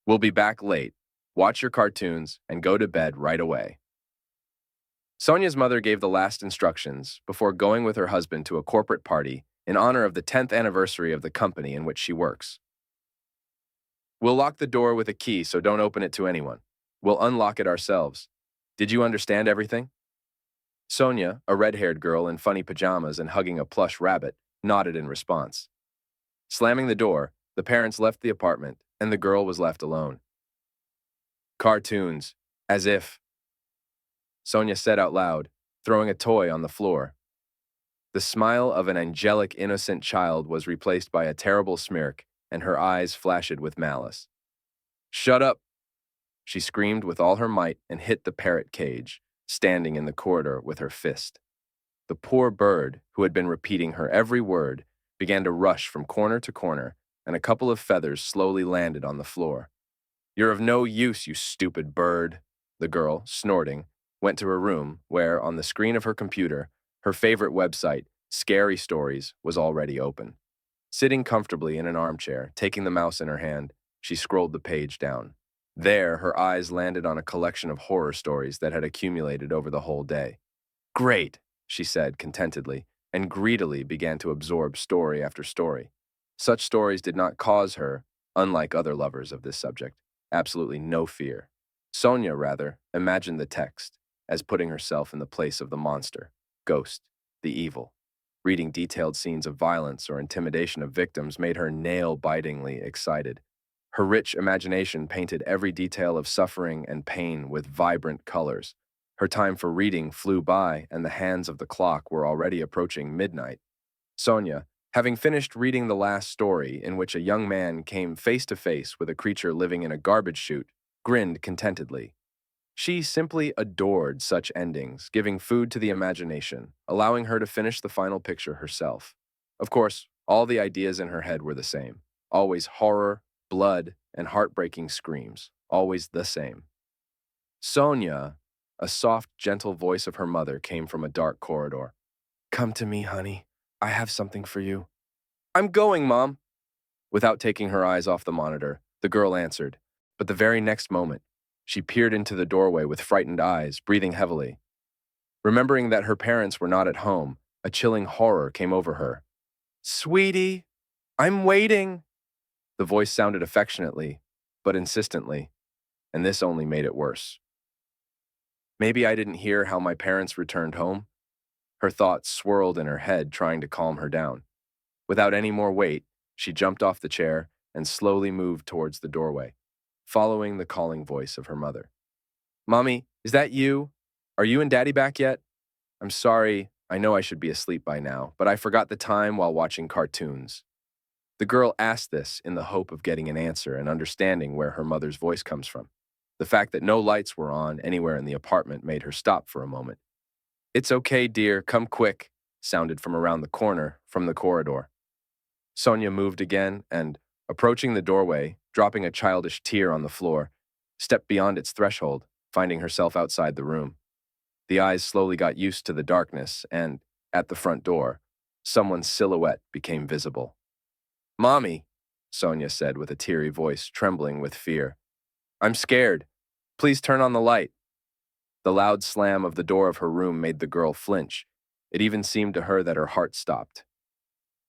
We'll be back late. Watch your cartoons and go to bed right away. Sonia's mother gave the last instructions before going with her husband to a corporate party in honor of the 10th anniversary of the company in which she works. We'll lock the door with a key, so don't open it to anyone. We'll unlock it ourselves. Did you understand everything? Sonya, a red-haired girl in funny pajamas and hugging a plush rabbit, nodded in response. Slamming the door, the parents left the apartment, and the girl was left alone. Cartoons, as if, Sonya said out loud, throwing a toy on the floor. The smile of an angelic, innocent child was replaced by a terrible smirk, and her eyes flashed with malice. Shut up! She screamed with all her might and hit the parrot cage, standing in the corridor with her fist. The poor bird, who had been repeating her every word, began to rush from corner to corner, and a couple of feathers slowly landed on the floor. You're of no use, you stupid bird, the girl, snorting, went to her room where, on the screen of her computer, her favorite website, Scary Stories, was already open. Sitting comfortably in an armchair, taking the mouse in her hand, she scrolled the page down. There, her eyes landed on a collection of horror stories that had accumulated over the whole day. Great, she said contentedly, and greedily began to absorb story after story. Such stories did not cause her, unlike other lovers of this subject, absolutely no fear. Sonya, rather, imagined the text as putting herself in the place of the monster, ghost, the evil. Reading detailed scenes of violence or intimidation of victims made her nail-bitingly excited. Her rich imagination painted every detail of suffering and pain with vibrant colors. Her time for reading flew by, and the hands of the clock were already approaching midnight. Sonya, having finished reading the last story, in which a young man came face to face with a creature living in a garbage chute, grinned contentedly. She simply adored such endings, giving food to the imagination, allowing her to finish the final picture herself. Of course, all the ideas in her head were the same. Always horror, blood, and heartbreaking screams. Always the same. Sonya, a soft, gentle voice of her mother came from a dark corridor. Come to me, honey. I have something for you. I'm going, Mom. Without taking her eyes off the monitor, the girl answered. But the very next moment, she peered into the doorway with frightened eyes, breathing heavily. Remembering that her parents were not at home, a chilling horror came over her. Sweetie, I'm waiting. The voice sounded affectionately, but insistently, and this only made it worse. Maybe I didn't hear how my parents returned home. Her thoughts swirled in her head, trying to calm her down. Without any more wait, she jumped off the chair and slowly moved towards the doorway, following the calling voice of her mother. Mommy, is that you? Are you and Daddy back yet? I'm sorry, I know I should be asleep by now, but I forgot the time while watching cartoons. The girl asked this in the hope of getting an answer and understanding where her mother's voice comes from. The fact that no lights were on anywhere in the apartment made her stop for a moment. It's okay, dear, come quick, sounded from around the corner from the corridor. Sonya moved again and, approaching the doorway, dropping a childish tear on the floor, stepped beyond its threshold, finding herself outside the room. The eyes slowly got used to the darkness and, at the front door, someone's silhouette became visible. Mommy, Sonya said with a teary voice trembling with fear. I'm scared. Please turn on the light. The loud slam of the door of her room made the girl flinch. It even seemed to her that her heart stopped.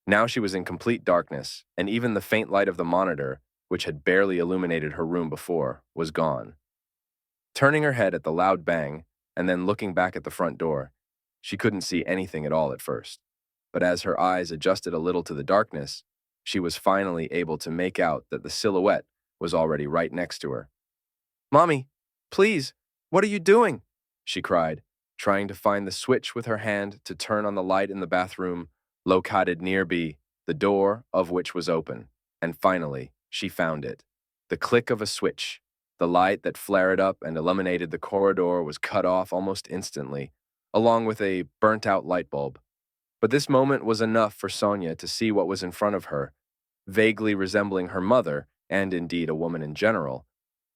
Now she was in complete darkness, and even the faint light of the monitor, which had barely illuminated her room before, was gone. Turning her head at the loud bang, and then looking back at the front door, she couldn't see anything at all at first. But as her eyes adjusted a little to the darkness, she was finally able to make out that the silhouette was already right next to her. Mommy, please, what are you doing? She cried, trying to find the switch with her hand to turn on the light in the bathroom, located nearby, the door of which was open. And finally, she found it. The click of a switch. The light that flared up and illuminated the corridor was cut off almost instantly, along with a burnt-out light bulb. But this moment was enough for Sonya to see what was in front of her. Vaguely resembling her mother, and indeed a woman in general,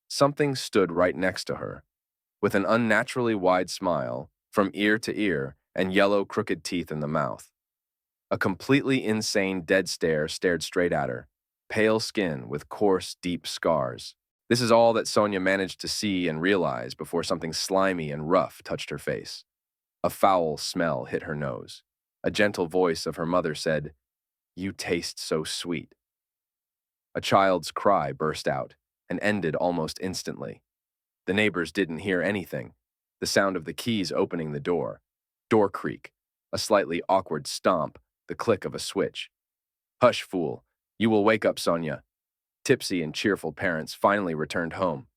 something stood right next to her. With an unnaturally wide smile, from ear to ear, and yellow crooked teeth in the mouth. A completely insane dead stare stared straight at her, pale skin with coarse, deep scars. This is all that Sonya managed to see and realize before something slimy and rough touched her face. A foul smell hit her nose. A gentle voice of her mother said, "You taste so sweet." A child's cry burst out and ended almost instantly. The neighbors didn't hear anything. The sound of the keys opening the door creak, a slightly awkward stomp, the click of a switch. "Hush, fool. You will wake up Sonya." Tipsy and cheerful parents finally returned home.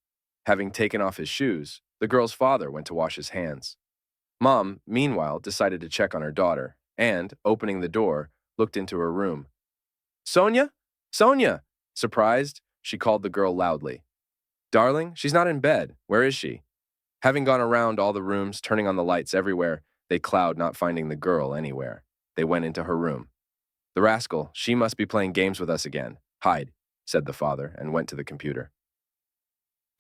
Having taken off his shoes, the girl's father went to wash his hands. Mom, meanwhile, decided to check on her daughter and, opening the door, looked into her room. "Sonya? Sonya!" Surprised, she called the girl loudly. "Darling, she's not in bed. Where is she?" Having gone around all the rooms, turning on the lights everywhere, they cloud not finding the girl anywhere. They went into her room. "The rascal, she must be playing games with us again. Hide," said the father, and went to the computer.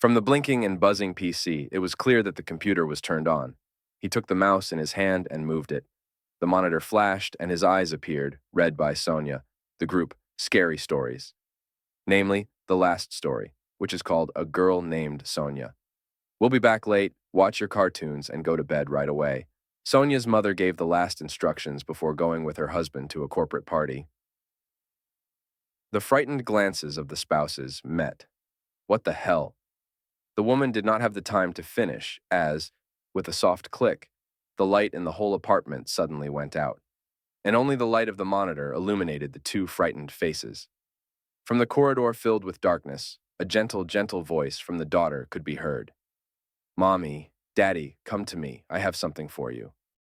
From the blinking and buzzing PC, it was clear that the computer was turned on. He took the mouse in his hand and moved it. The monitor flashed, and his eyes appeared, read by Sonya, the group Scary Stories. Namely, the last story, which is called A Girl Named Sonya. "We'll be back late, watch your cartoons, and go to bed right away." Sonya's mother gave the last instructions before going with her husband to a corporate party. The frightened glances of the spouses met. What the hell? The woman did not have the time to finish as, with a soft click, the light in the whole apartment suddenly went out, and only the light of the monitor illuminated the two frightened faces. From the corridor filled with darkness, a gentle, gentle voice from the daughter could be heard. "Mommy, Daddy, come to me. I have something for you."